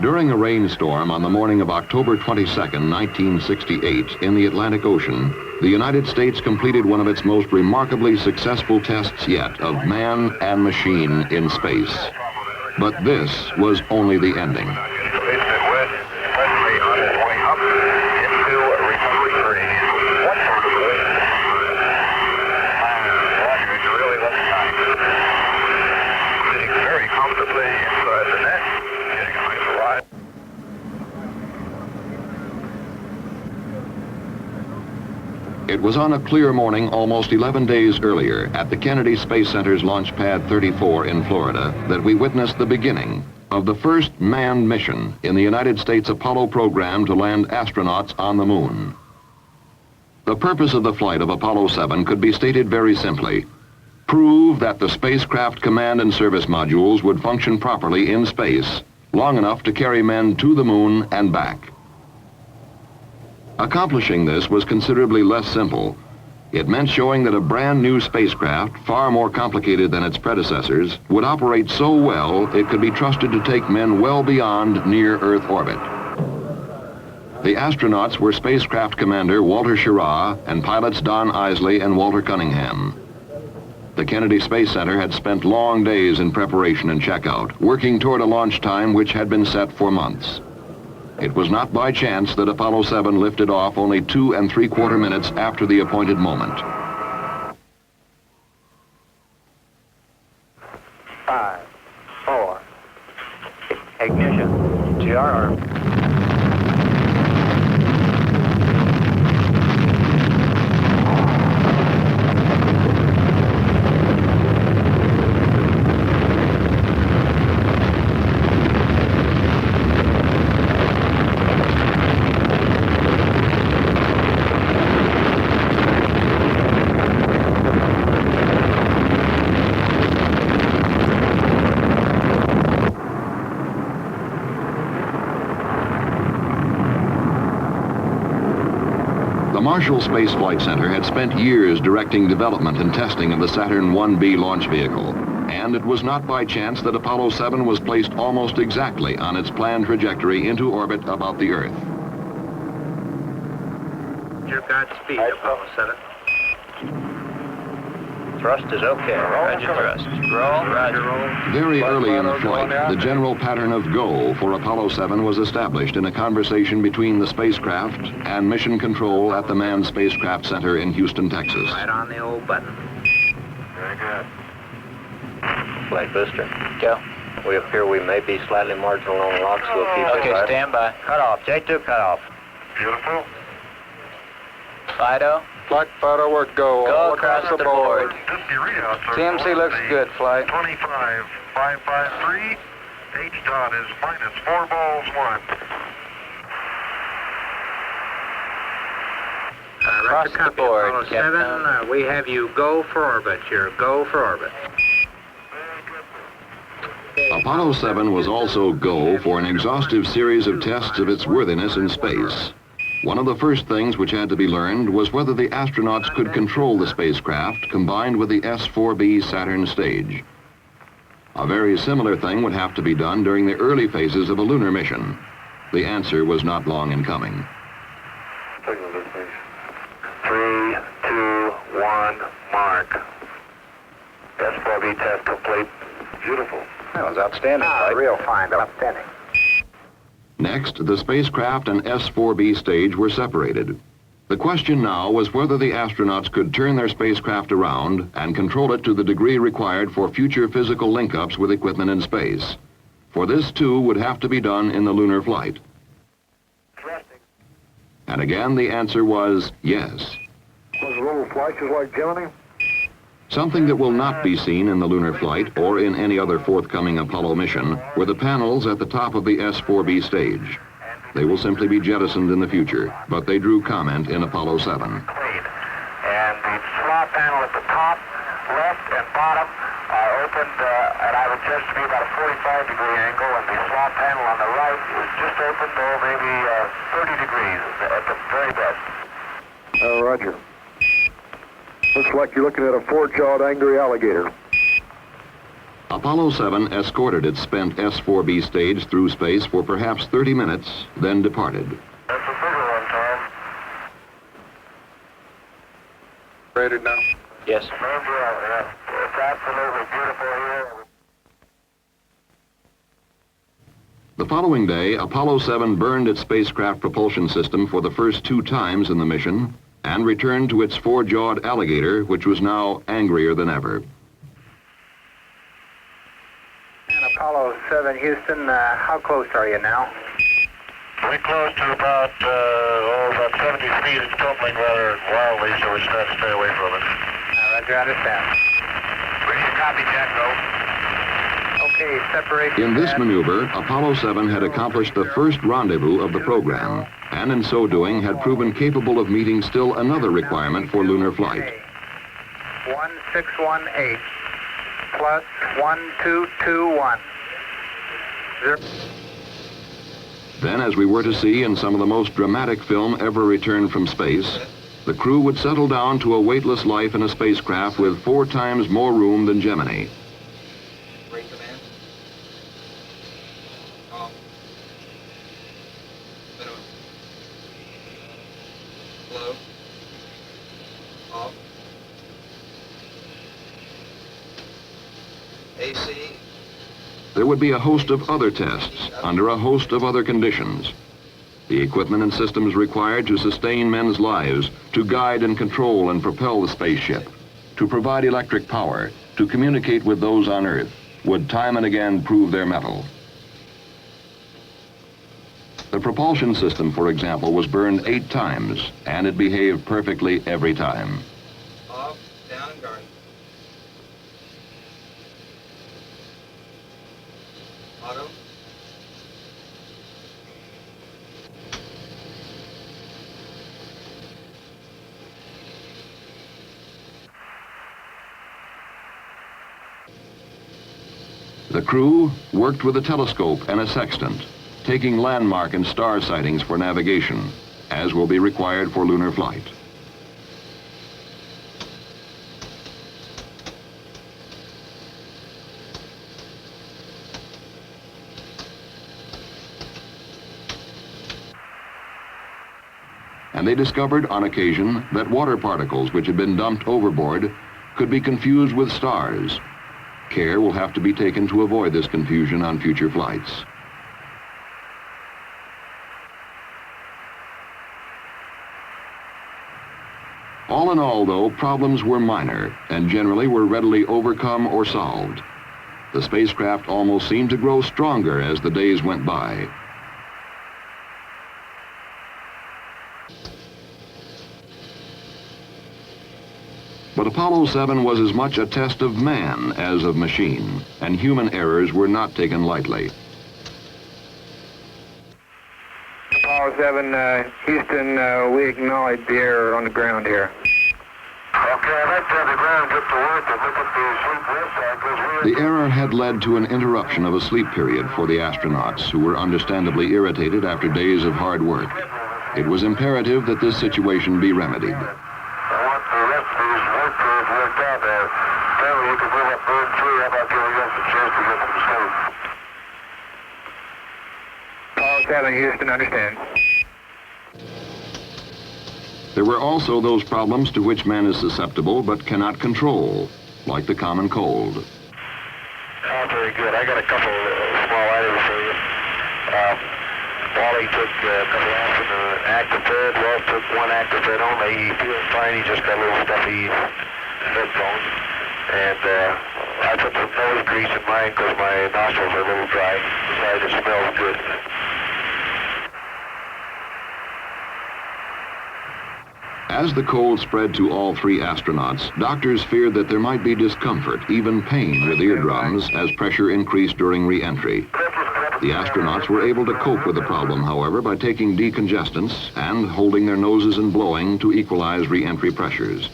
During a rainstorm on the morning of October 22, 1968, in the Atlantic Ocean, the United States completed one of its most remarkably successful tests yet of man and machine in space. But this was only the ending. It was on a clear morning almost 11 days earlier at the Kennedy Space Center's Launch Pad 34 in Florida that we witnessed the beginning of the first manned mission in the United States Apollo program to land astronauts on the moon. The purpose of the flight of Apollo 7 could be stated very simply: prove that the spacecraft command and service modules would function properly in space long enough to carry men to the moon and back. Accomplishing this was considerably less simple. It meant showing that a brand new spacecraft, far more complicated than its predecessors, would operate so well it could be trusted to take men well beyond near-Earth orbit. The astronauts were spacecraft commander Walter Schirra and pilots Don Isley and Walter Cunningham. The Kennedy Space Center had spent long days in preparation and checkout, working toward a launch time which had been set for months. It was not by chance that Apollo 7 lifted off only 2 3/4 minutes after the appointed moment. 5, 4, ignition, GRR. The Marshall Space Flight Center had spent years directing development and testing of the Saturn 1B launch vehicle, and it was not by chance that Apollo 7 was placed almost exactly on its planned trajectory into orbit about the Earth. Your Godspeed, Apollo 7. Thrust is okay. Roger thrust. Roll, roger. Very early in the flight, the general pattern of go for Apollo 7 was established in a conversation between the spacecraft and mission control at the Manned Spacecraft Center in Houston, Texas. Right on the old button. Very good. Flight booster, go. We appear we may be slightly marginal on rocks. We'll keep it. Okay, stand by. Cut off. J2 cut off. Beautiful. Fido. Flight Fido, we're go. Go across the board. TMC looks good, flight. 25,553. H dot is minus 4 balls 1. Across the board, Apollo 7, we have you go for orbit. You're go for orbit. Apollo 7 was also go for an exhaustive series of tests of its worthiness in space. One of the first things which had to be learned was whether the astronauts could control the spacecraft combined with the S-4B Saturn stage. A very similar thing would have to be done during the early phases of a lunar mission. The answer was not long in coming. 3, 2, 1, mark. S-4B test complete. Beautiful. That was outstanding, flight. Real fine, outstanding. Next, the spacecraft and S-4B stage were separated. The question now was whether the astronauts could turn their spacecraft around and control it to the degree required for future physical link-ups with equipment in space. For this, too, would have to be done in the lunar flight. And again, the answer was yes. Those little flashes like Gemini? Something that will not be seen in the lunar flight or in any other forthcoming Apollo mission were the panels at the top of the S-4B stage. They will simply be jettisoned in the future, but they drew comment in Apollo 7. And the slot panel at the top, left, and bottom are opened, and I would guess to be about a 45-degree angle, and the slot panel on the right is just opened, maybe 30 degrees at the very best. Roger. Looks like you're looking at a 4-jawed angry alligator. Apollo 7 escorted its spent S-4B stage through space for perhaps 30 minutes, then departed. That's a bigger one, Tom. Rated now? Yes. Same deal, yeah. It's absolutely beautiful here. The following day, Apollo 7 burned its spacecraft propulsion system for the first 2 times in the mission and returned to its 4-jawed alligator, which was now angrier than ever. And Apollo 7, Houston, how close are you now? We're close to about 70 feet. It's tumbling rather wildly, so we try to stay away from it. Roger, understand. Ready to copy, Jack, go. Okay, separation. In this maneuver, Apollo 7 had accomplished the first rendezvous of the program, and in so doing had proven capable of meeting still another requirement for lunar flight. 1618 plus 1221. Then, as we were to see in some of the most dramatic film ever returned from space, the crew would settle down to a weightless life in a spacecraft with 4 times more room than Gemini. Bring command. Off. Minimum. Low. Off. AC. There would be a host of other tests under a host of other conditions. The equipment and systems required to sustain men's lives, to guide and control and propel the spaceship, to provide electric power, to communicate with those on Earth, would time and again prove their mettle. The propulsion system, for example, was burned 8 times, and it behaved perfectly every time. Off. Down and guard. Auto. The crew worked with a telescope and a sextant, taking landmark and star sightings for navigation, as will be required for lunar flight. And they discovered on occasion that water particles which had been dumped overboard could be confused with stars. Care will have to be taken to avoid this confusion on future flights. All in all, though, problems were minor and generally were readily overcome or solved. The spacecraft almost seemed to grow stronger as the days went by. But Apollo 7 was as much a test of man as of machine, and human errors were not taken lightly. Apollo 7, Houston, we acknowledge the error on the ground here. Okay, I'd like to have the ground get to work and look at the sleep list. The error had led to an interruption of a sleep period for the astronauts, who were understandably irritated after days of hard work. It was imperative that this situation be remedied. I want the rest of these work crews worked out there. Apparently you can move up bird 3. How about giving us a chance to get some sleep? Apollo 7, Houston, understand. There were also those problems to which man is susceptible but cannot control, like the common cold. Oh, very good. I got a couple small items for you. Wally took a couple ounces of Actifed. Walt took 1 Actifed only. He feels fine. He just got a little stuffy headphone. And I put some nose grease in mine because my nostrils are a little dry. Besides, it smells good. As the cold spread to all 3 astronauts, doctors feared that there might be discomfort, even pain with eardrums as pressure increased during re-entry. The astronauts were able to cope with the problem, however, by taking decongestants and holding their noses and blowing to equalize re-entry pressures.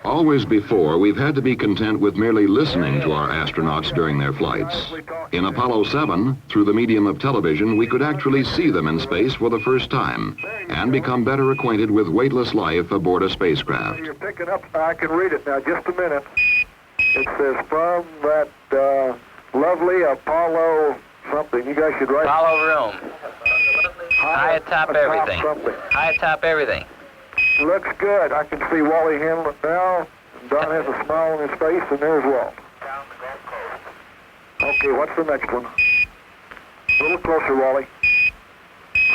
Always before, we've had to be content with merely listening to our astronauts during their flights. In Apollo 7, through the medium of television, we could actually see them in space for the first time and become better acquainted with weightless life aboard a spacecraft. You're picking up. I can read it now. Just a minute. It says from that lovely Apollo something. You guys should write. Apollo room. High atop everything. Something. High atop everything. Looks good. I can see Wally Hamlet now. Don has a smile on his face, and there's Walt. Down the Gulf Coast. Okay, what's the next one? A little closer, Wally.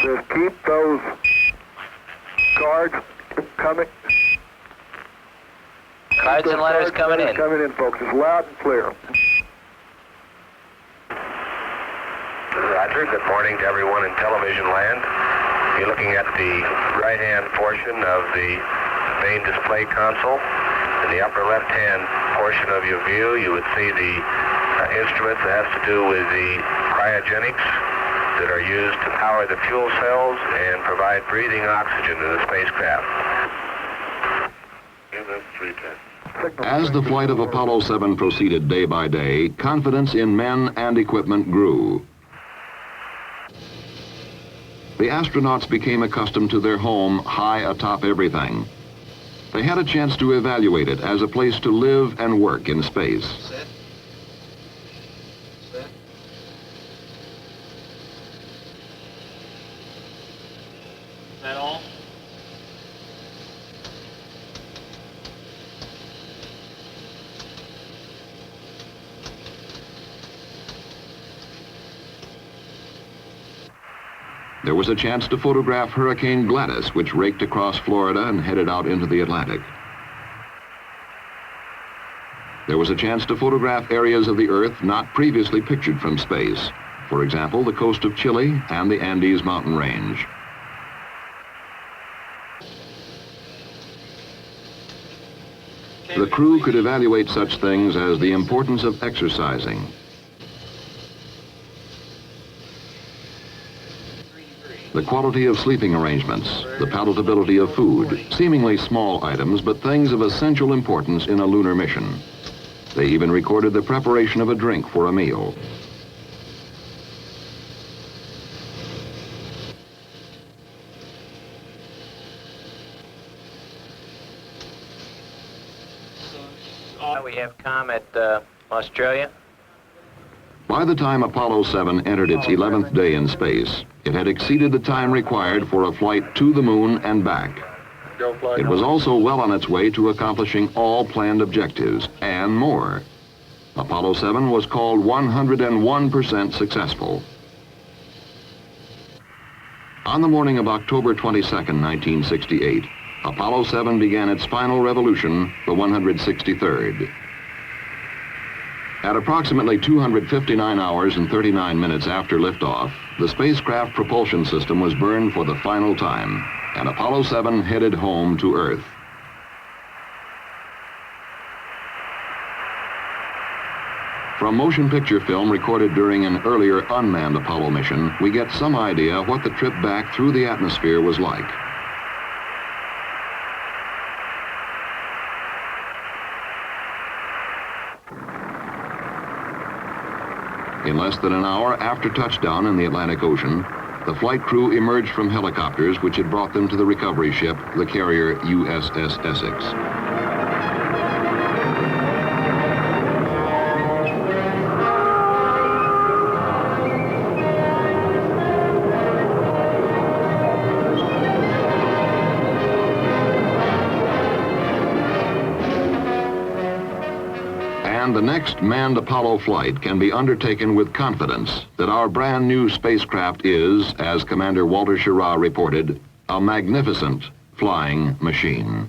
Says keep those cards coming. Cards and letters coming in. Coming in, folks. It's loud and clear. Roger. Good morning to everyone in television land. You're looking at the right-hand portion of the main display console. In the upper left-hand portion of your view, you would see the instrument that has to do with the cryogenics that are used to power the fuel cells and provide breathing oxygen to the spacecraft. As the flight of Apollo 7 proceeded day by day, confidence in men and equipment grew. The astronauts became accustomed to their home high atop everything. They had a chance to evaluate it as a place to live and work in space. Set. Set. Is that all? There was a chance to photograph Hurricane Gladys, which raked across Florida and headed out into the Atlantic. There was a chance to photograph areas of the Earth not previously pictured from space. For example, the coast of Chile and the Andes mountain range. The crew could evaluate such things as the importance of exercising, the quality of sleeping arrangements, the palatability of food, seemingly small items, but things of essential importance in a lunar mission. They even recorded the preparation of a drink for a meal. We have Comet, Australia. By the time Apollo 7 entered its 11th day in space, it had exceeded the time required for a flight to the moon and back. It was also well on its way to accomplishing all planned objectives and more. Apollo 7 was called 101% successful. On the morning of October 22nd, 1968, Apollo 7 began its final revolution, the 163rd. At approximately 259 hours and 39 minutes after liftoff, the spacecraft propulsion system was burned for the final time, and Apollo 7 headed home to Earth. From motion picture film recorded during an earlier unmanned Apollo mission, we get some idea what the trip back through the atmosphere was like. In less than an hour after touchdown in the Atlantic Ocean, the flight crew emerged from helicopters which had brought them to the recovery ship, the carrier USS Essex. And the next manned Apollo flight can be undertaken with confidence that our brand new spacecraft is, as Commander Walter Schirra reported, a magnificent flying machine.